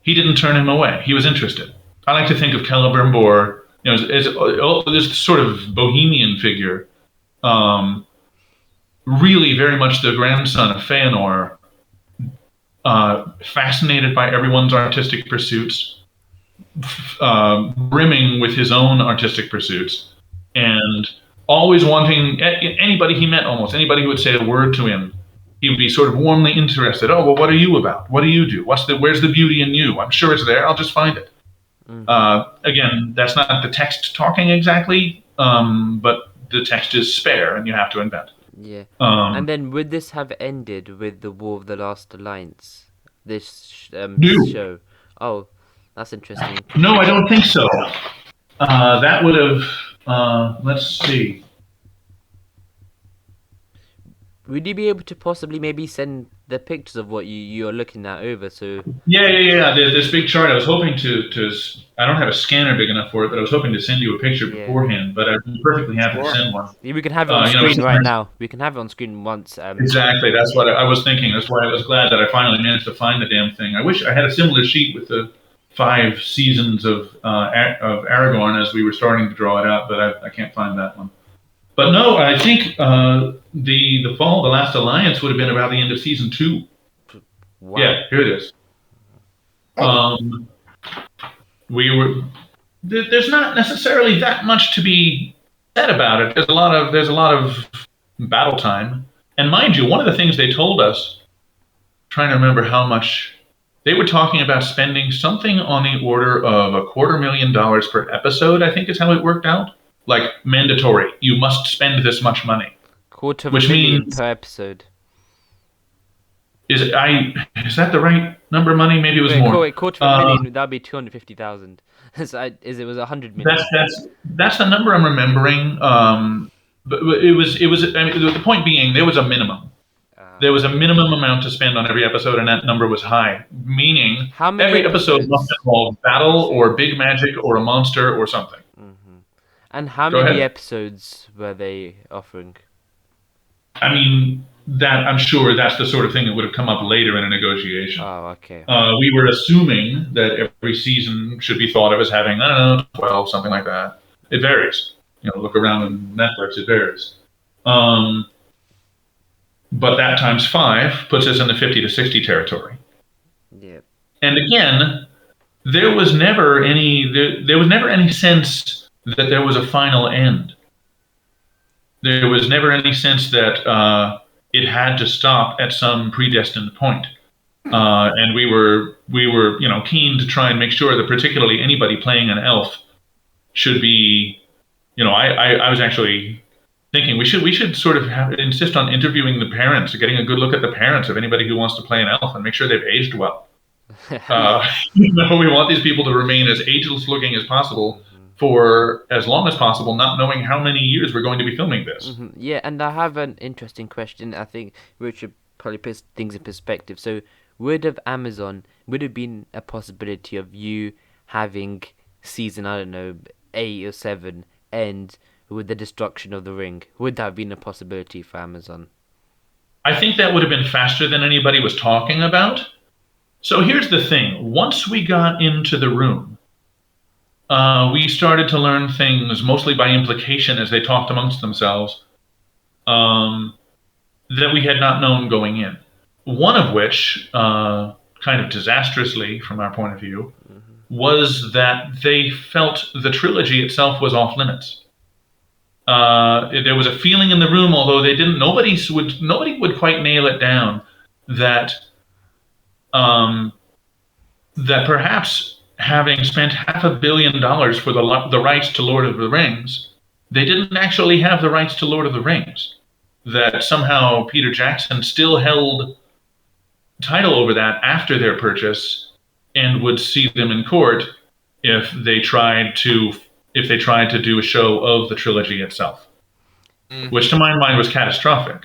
he didn't turn him away. He was interested. I like to think of Celebrimbor, as this sort of bohemian figure, really very much the grandson of Feanor, fascinated by everyone's artistic pursuits, brimming with his own artistic pursuits, and always wanting anybody he met, almost anybody who would say a word to him, he would be sort of warmly interested. Oh, well, what are you about? What do you do? Where's the beauty in you? I'm sure it's there. I'll just find it. Again, that's not the text talking exactly, but the text is spare, and you have to invent. Yeah. And then would this have ended with the War of the Last Alliance? This show? Oh, that's interesting. No, I don't think so. That would have. Let's see. Would you be able to possibly maybe send the pictures of what you're looking at over? So Yeah. This big chart. I was hoping to. I don't have a scanner big enough for it, but I was hoping to send you a picture beforehand. But I'd be perfectly happy to send one. We can have it on screen right now. We can have it on screen once. Exactly. That's what I was thinking. That's why I was glad that I finally managed to find the damn thing. I wish I had a similar sheet with the 5 seasons of Aragorn as we were starting to draw it out, but I can't find that one. But no, I think the Fall of the Last Alliance would have been about the end of season 2. Wow. Yeah, here it is. We were. There's not necessarily that much to be said about it. There's a lot of battle time, and mind you, one of the things they told us, trying to remember how much. They were talking about spending something on the order of $250,000 per episode, I think is how it worked out. Like, mandatory. You must spend this much money. $250,000 per episode. Is that the right number of money? Maybe it was more. $250,000, that'd be $250,000. It was $100 million. That's the number I'm remembering. But it was. I mean, the point being, there was a minimum. There was a minimum amount to spend on every episode, and that number was high. Meaning, every episode must involve battle or big magic or a monster or something. And how many episodes were they offering? I mean, I'm sure that's the sort of thing that would have come up later in a negotiation. Oh, okay. We were assuming that every season should be thought of as having, I don't know, 12, something like that. It varies. Look around on Netflix, it varies. But that times 5 puts us in the 50 to 60 territory. Yeah. And again, there was never any sense that there was a final end. There was never any sense that it had to stop at some predestined point. And we were keen to try and make sure that particularly anybody playing an elf should be, I was actually thinking we should sort of insist on interviewing the parents, getting a good look at the parents of anybody who wants to play an elf and make sure they've aged well. We want these people to remain as ageless looking as possible for as long as possible, not knowing how many years we're going to be filming this. Yeah, and I have an interesting question. I think we should probably put things in perspective. So, would have been a possibility of you having season, I don't know, 8 or 7 end with the destruction of the ring? Would that have been a possibility for Amazon? I think that would have been faster than anybody was talking about. So here's the thing. Once we got into the room, we started to learn things, mostly by implication as they talked amongst themselves, that we had not known going in. One of which kind of disastrously from our point of view, was that they felt the trilogy itself was off limits. There was a feeling in the room, although they didn't. Nobody would quite nail it down that that perhaps having spent $500 million for the rights to Lord of the Rings, they didn't actually have the rights to Lord of the Rings. That somehow Peter Jackson still held title over that after their purchase, and would see them in court if they tried to do a show of the trilogy itself, which to my mind was catastrophic.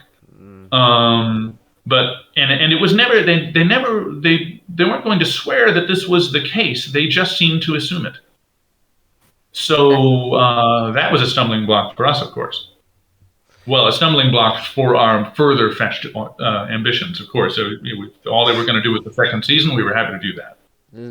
But it was never they weren't going to swear that this was the case. They just seemed to assume it. So that was a stumbling block for us, of course. Well, a stumbling block for our further fetched ambitions, of course. So all they were going to do with the second season, we were happy to do that.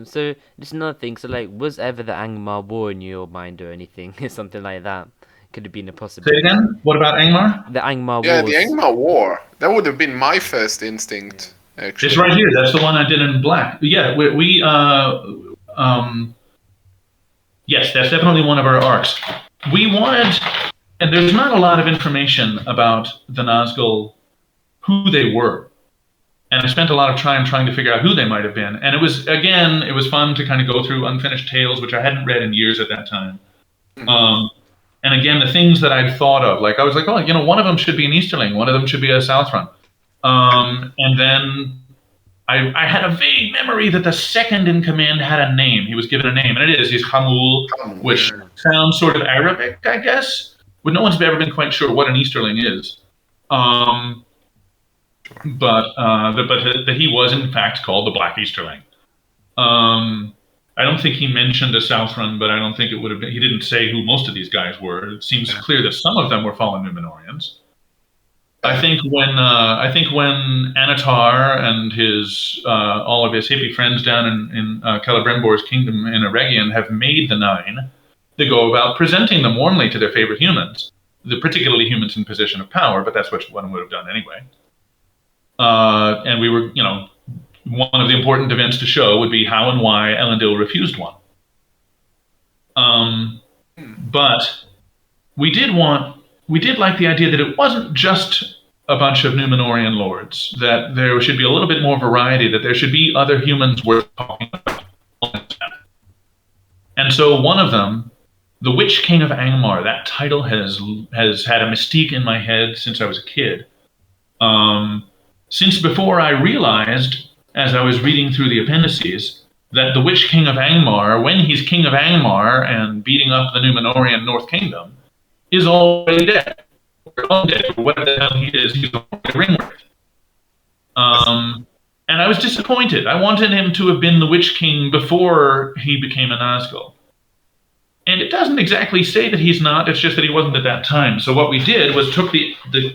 So just another thing. So like, was ever the Angmar War in your mind or anything? Something like that could have been a possibility. Say again. What about Angmar? The Angmar War. Yeah, the Angmar War. That would have been my first instinct. Actually, It's right here. That's the one I did in black. Yeah, yes, that's definitely one of our arcs. We wanted, and there's not a lot of information about the Nazgul, who they were. And I spent a lot of time trying to figure out who they might have been. And it was fun to kind of go through Unfinished Tales, which I hadn't read in years at that time. And again, the things that I'd thought of, like I was like, oh, one of them should be an Easterling, one of them should be a Southron. And then I had a vague memory that the second in command had a name. He was given a name, and he's Hamul, which sounds sort of Arabic, I guess. But no one's ever been quite sure what an Easterling is. But he was in fact called the Black Easterling. I don't think he mentioned a Southron, but I don't think it would have been. He didn't say who most of these guys were. It seems clear that some of them were fallen Númenóreans. I think when Anatar and his all of his hippie friends down in Celebrimbor's kingdom in Eregion have made the Nine, they go about presenting them warmly to their favorite humans, particularly humans in position of power. But that's what one would have done anyway. And we were, one of the important events to show would be how and why Elendil refused one. But we did like the idea that it wasn't just a bunch of Númenórean lords, that there should be a little bit more variety, that there should be other humans worth talking about. And so one of them, the Witch King of Angmar, that title has had a mystique in my head since I was a kid. Since before I realized, as I was reading through the appendices, that the Witch King of Angmar, when he's King of Angmar and beating up the Númenórean North Kingdom, is already dead. Or undead, or whatever the hell he is, he's already Ringwraith. And I was disappointed. I wanted him to have been the Witch King before he became a Nazgul. And it doesn't exactly say that he's not, it's just that he wasn't at that time. So what we did was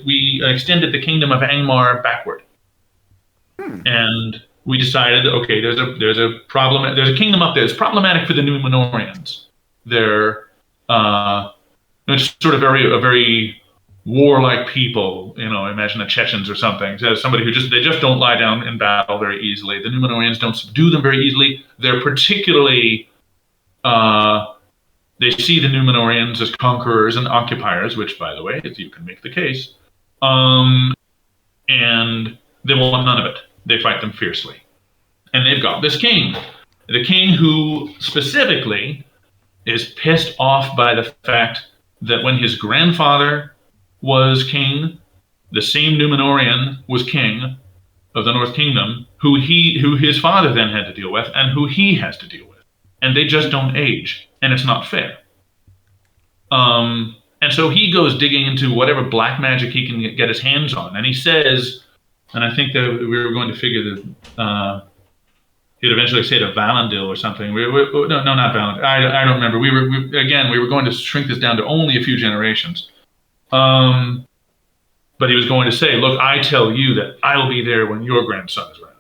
we extended the kingdom of Angmar backward. And we decided, okay, there's a problem. There's a kingdom up there. It's problematic for the Númenóreans. They're it's sort of a very warlike people. Imagine the Chechens or something. So somebody who they just don't lie down in battle very easily. The Númenóreans don't subdue them very easily. They're particularly they see the Númenóreans as conquerors and occupiers, which, by the way, you can make the case. And they want none of it. They fight them fiercely. And they've got this king. The king who specifically is pissed off by the fact that when his grandfather was king, the same Númenórean was king of the North Kingdom, who his father then had to deal with, and who he has to deal with. And they just don't age, and it's not fair. And so he goes digging into whatever black magic he can get his hands on, and he says, and I think that we were going to figure that he'd eventually say to Valandil or something. No, not Valandil. I don't remember. We were going to shrink this down to only a few generations. But he was going to say, look, I tell you that I'll be there when your grandson is around.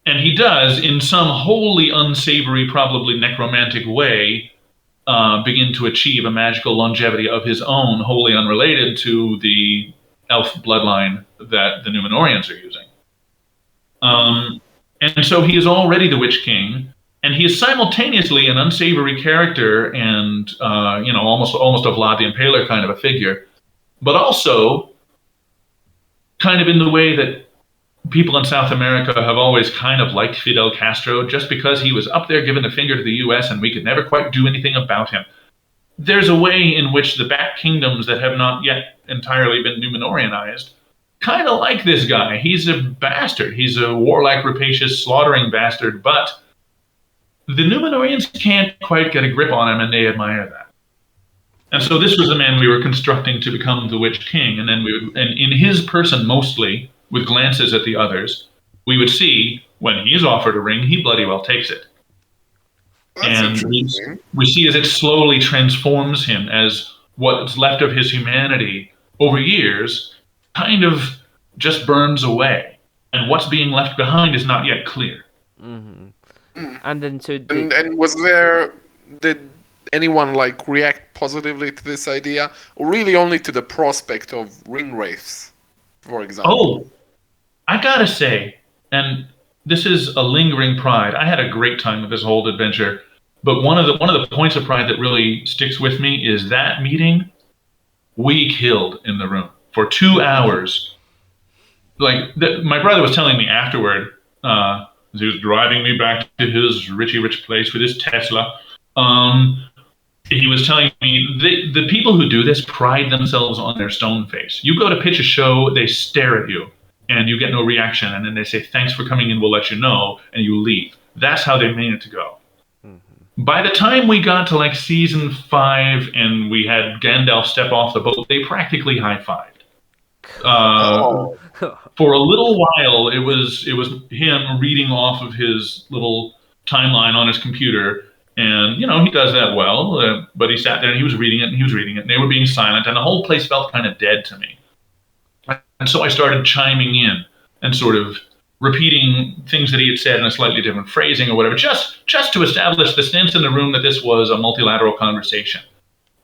And he does, in some wholly unsavory, probably necromantic way, begin to achieve a magical longevity of his own, wholly unrelated to the elf bloodline that the Númenóreans are using. And so he is already the Witch King, and he is simultaneously an unsavory character and almost a Vlad the Impaler kind of a figure, but also kind of in the way that people in South America have always kind of liked Fidel Castro, just because he was up there giving the finger to the U.S. and we could never quite do anything about him. There's a way in which the back kingdoms that have not yet entirely been Númenorianized kind of like this guy. He's a bastard. He's a warlike, rapacious, slaughtering bastard, but the Númenorians can't quite get a grip on him, and they admire that. And so this was the man we were constructing to become the Witch King, and then and in his person mostly, with glances at the others, we would see when he is offered a ring, he bloody well takes it. That's and we see as it slowly transforms him, as what's left of his humanity over years kind of just burns away. And what's being left behind is not yet clear. Mm-hmm. And then and was there, did anyone like react positively to this idea, or really only to the prospect of ring wraiths, for example? Oh, I gotta say, and this is a lingering pride. I had a great time with this whole adventure, but one of the points of pride that really sticks with me is that meeting we killed in the room for 2 hours. Like my brother was telling me afterward, as he was driving me back to his rich place with his Tesla. He was telling me the people who do this pride themselves on their stone face. You go to pitch a show, they stare at you, and you get no reaction, and then they say, "Thanks for coming in, we'll let you know," and you leave. That's how they mean it to go. Mm-hmm. By the time we got to like season 5 and we had Gandalf step off the boat, they practically high-fived. For a little while, it was him reading off of his little timeline on his computer, and he does that well. But he sat there and he was reading it, and they were being silent, and the whole place felt kind of dead to me. And so I started chiming in and sort of repeating things that he had said in a slightly different phrasing or whatever, just to establish the sense in the room that this was a multilateral conversation.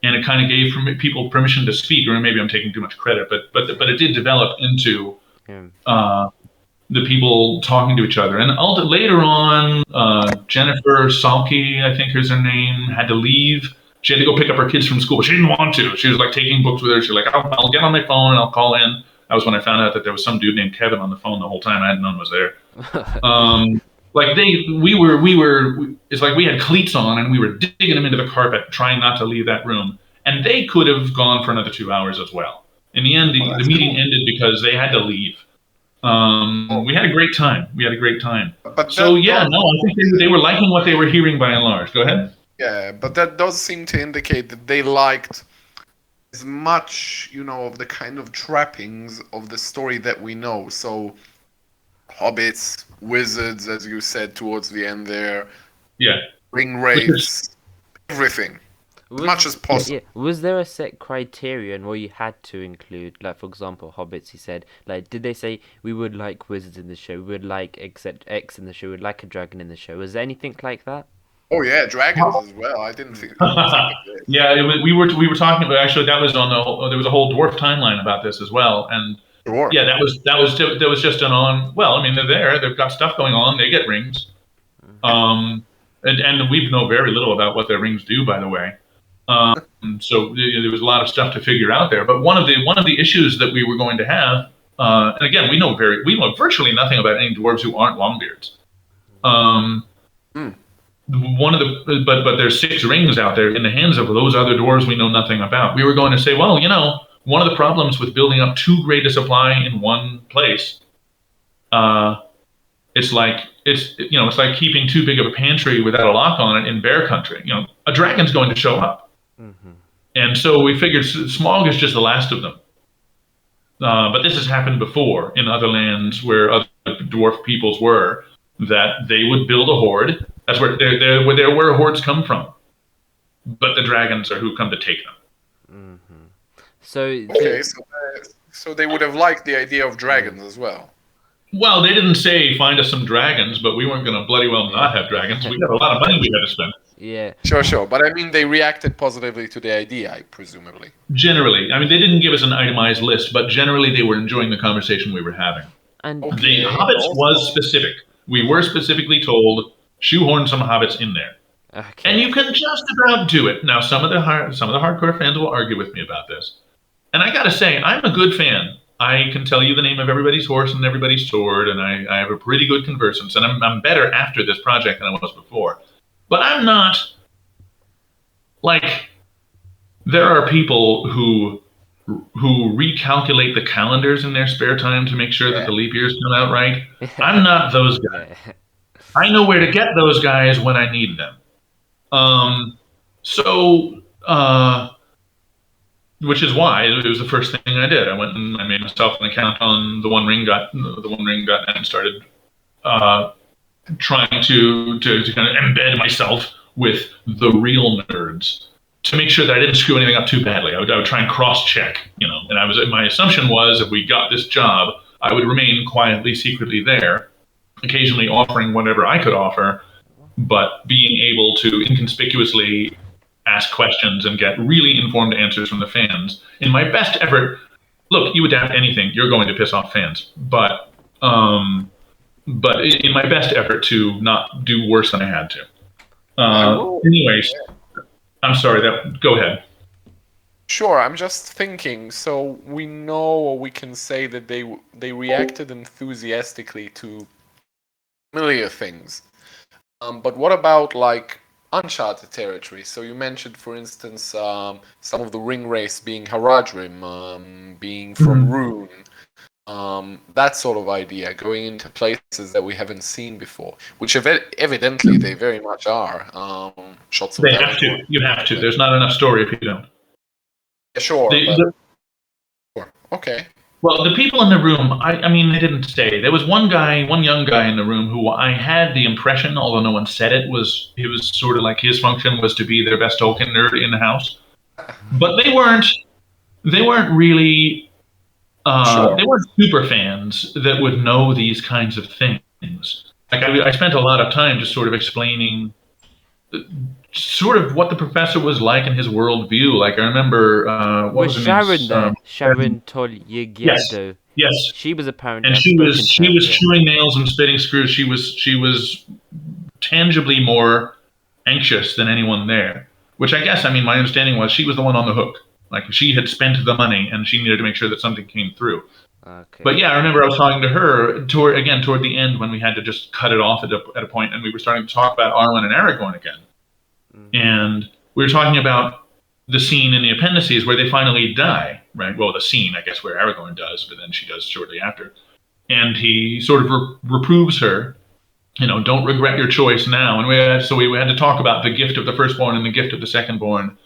And it kind of gave people permission to speak, or maybe I'm taking too much credit, but it did develop into the people talking to each other. And later on, Jennifer Salke, I think is her name, had to leave. She had to go pick up her kids from school, but she didn't want to. She was like taking books with her. She was like, I'll get on my phone and I'll call in. That was when I found out that there was some dude named Kevin on the phone the whole time. I hadn't known was there. It's like we had cleats on and we were digging them into the carpet, trying not to leave that room. And they could have gone for another 2 hours as well. In the end, the meeting ended because they had to leave. We had a great time. I think they were liking what they were hearing by and large. Go ahead. Yeah, but that does seem to indicate that they liked as much, of the kind of trappings of the story that we know. So, hobbits, wizards, as you said towards the end there. Yeah. Ring wraiths, everything. As much as possible. Yeah. Was there a set criterion where you had to include, like, for example, hobbits, he said, like, did they say we would like wizards in the show, we would like X in the show, we would like a dragon in the show? Was there anything like that? Oh yeah, dragons as well. I didn't think. Yeah, we were talking about, actually that was there was a whole dwarf timeline about this as well, and sure. Yeah, that was just an on. Well, I mean they're there, they've got stuff going on, they get rings, and we know very little about what their rings do, by the way. So there was a lot of stuff to figure out there. But one of the issues that we were going to have, and again we know virtually nothing about any dwarves who aren't Longbeards. But there's 6 rings out there in the hands of those other dwarves we know nothing about. We were going to say, well, one of the problems with building up too great a supply in one place, it's like keeping too big of a pantry without a lock on it in bear country. A dragon's going to show up, and so we figured Smaug is just the last of them. But this has happened before in other lands where other dwarf peoples were, that they would build a horde. That's where hordes come from. But the dragons are who come to take them. So they would have liked the idea of dragons as well. Well, they didn't say find us some dragons, but we weren't going to bloody well not have dragons. We got a lot of money we had to spend. Yeah. Sure. But I mean, they reacted positively to the idea, presumably. Generally. I mean, they didn't give us an itemized list, but generally they were enjoying the conversation we were having. And the hobbits was specific. We were specifically told shoehorn some hobbits in there, Okay. and you can just about do it. Now, some of the hardcore fans will argue with me about this, and I gotta say, I'm a good fan. I can tell you the name of everybody's horse and everybody's sword, and I have a pretty good conversance, and I'm better after this project than I was before. But I'm not like there are people who recalculate the calendars in their spare time to make sure that the leap years come out right. I'm not those guys. Yeah. I know where to get those guys when I need them. So, which is why it was the first thing I did. I went and I made myself an account on the One Ring and started trying to kind of embed myself with the real nerds to make sure that I didn't screw anything up too badly. I would try and cross-check, and my assumption was if we got this job, I would remain quietly, secretly there, occasionally offering whatever I could offer, but being able to inconspicuously ask questions and get really informed answers from the fans. In my best effort, look, you adapt anything, you're going to piss off fans, but in my best effort to not do worse than I had to. Anyways, I'm sorry. Go ahead. Sure, I'm just thinking. So we know, or we can say that they reacted enthusiastically to familiar things. But what about like uncharted territory? So you mentioned, for instance, some of the ring race being Haradrim, being from Rune. That sort of idea, going into places that we haven't seen before, which evidently they very much are. Shots of They have to. You have to. There's not enough story if you don't. Yeah, sure. Sure. Okay. Well, the people in the room, I mean, they didn't stay. There was one young guy in the room who I had the impression, although no one said it, was sort of like his function was to be their best Tolkien nerd in the house. But they weren't really. Sure. They weren't super fans that would know these kinds of things. Like I spent a lot of time just sort of explaining sort of what the professor was like in his worldview. Like I remember what was her name? Sharon Tolyegiado. Yes. She was apparently, and she was chewing nails and spitting screws. She was tangibly more anxious than anyone there. Which I guess, I mean, my understanding was she was the one on the hook. Like she had spent the money and she needed to make sure that something came through. Okay. But yeah, I remember I was talking to her toward the end when we had to just cut it off at a point, and we were starting to talk about Arwen and Aragorn again. And we were talking about the scene in the appendices where they finally die, right? Well, the scene, I guess, where Aragorn does, but then she does shortly after. And he sort of reproves her, don't regret your choice now. And we had to talk about the gift of the firstborn and the gift of the secondborn,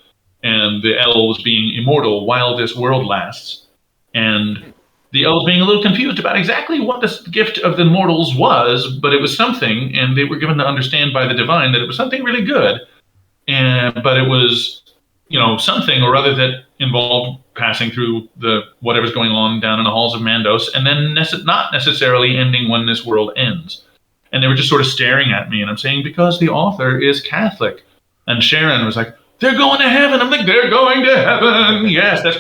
and the elves being immortal while this world lasts. And the elves being a little confused about exactly what this gift of the mortals was, but it was something, and they were given to understand by the divine that it was something really good. But it was, something or other that involved passing through whatever's going on down in the halls of Mandos, and then not necessarily ending when this world ends. And they were just sort of staring at me, and I'm saying, because the author is Catholic. And Sharon was like, they're going to heaven. I'm like, they're going to heaven. Yes, there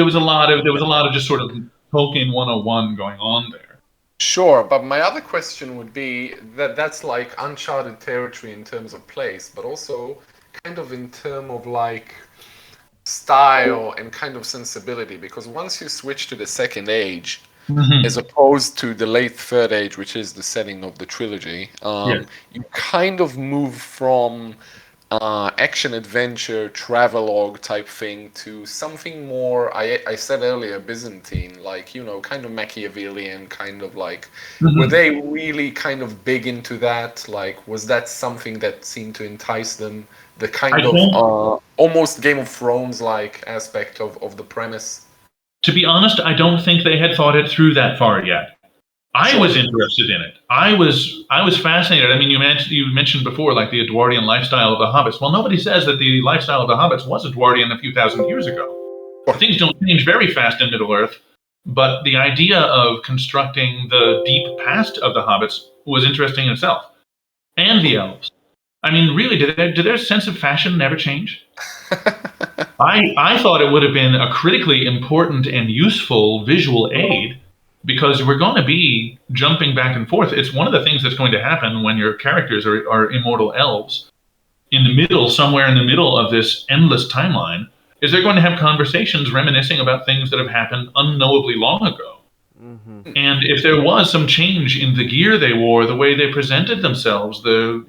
was a lot of just sort of Tolkien 101 going on there. Sure, but my other question would be that's like uncharted territory in terms of place, but also kind of in terms of like style and kind of sensibility, because once you switch to the Second Age, as opposed to the late Third Age, which is the setting of the trilogy, you kind of move from action adventure travelogue type thing to something more, I said earlier, Byzantine, like kind of Machiavellian, kind of like were they really kind of big into that? Like, was that something that seemed to entice them, the kind of almost Game of Thrones like aspect of the premise? To be honest, I don't think they had thought it through that far yet. I was interested in it. I was fascinated. I mean, you mentioned before, like the Edwardian lifestyle of the hobbits. Well, nobody says that the lifestyle of the hobbits was Edwardian a few thousand years ago. Things don't change very fast in Middle-earth, but the idea of constructing the deep past of the hobbits was interesting in itself. And the elves. I mean, really, did their sense of fashion never change? I thought it would have been a critically important and useful visual aid because we're going to be jumping back and forth. It's one of the things that's going to happen when your characters are immortal elves. In the middle, somewhere in the middle of this endless timeline, is they're going to have conversations reminiscing about things that have happened unknowably long ago. And if there was some change in the gear they wore, the way they presented themselves, the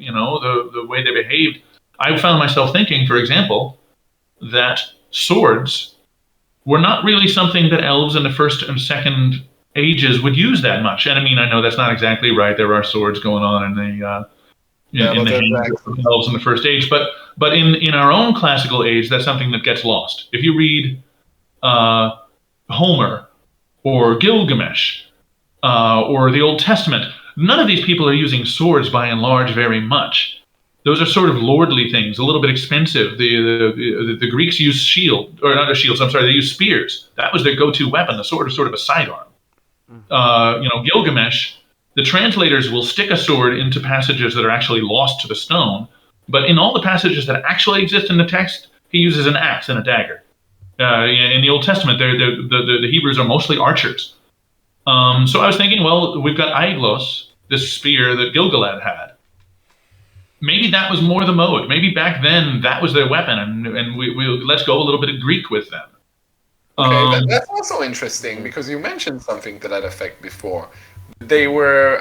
way they behaved, I found myself thinking, for example, that swords were not really something that elves in the first and second ages would use that much. And I mean, I know that's not exactly right. There are swords going on in the hands of elves in the first age, but in our own classical age, that's something that gets lost. If you read Homer or Gilgamesh or the Old Testament, none of these people are using swords by and large very much. Those are sort of lordly things, a little bit expensive. The Greeks used shield, or not shields. I'm sorry, they used spears. That was their go-to weapon. The sword is sort of a sidearm. Gilgamesh, the translators will stick a sword into passages that are actually lost to the stone, but in all the passages that actually exist in the text, he uses an axe and a dagger. In the Old Testament, the Hebrews are mostly archers. So I was thinking, well, we've got Aiglos, this spear that Gilgalad had. Maybe that was more the mode. Maybe back then that was their weapon, and we let's go a little bit of Greek with them. Okay, that's also interesting because you mentioned something to that effect before. They were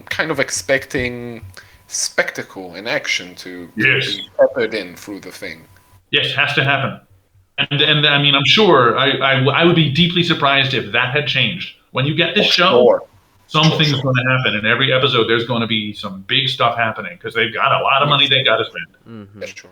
kind of expecting spectacle and action to be peppered in through the thing. Yes, has to happen. And I mean, I'm sure I would be deeply surprised if that had changed. When you get this show, something's going to happen. In every episode, there's going to be some big stuff happening because they've got a lot of money they got to spend. That's true.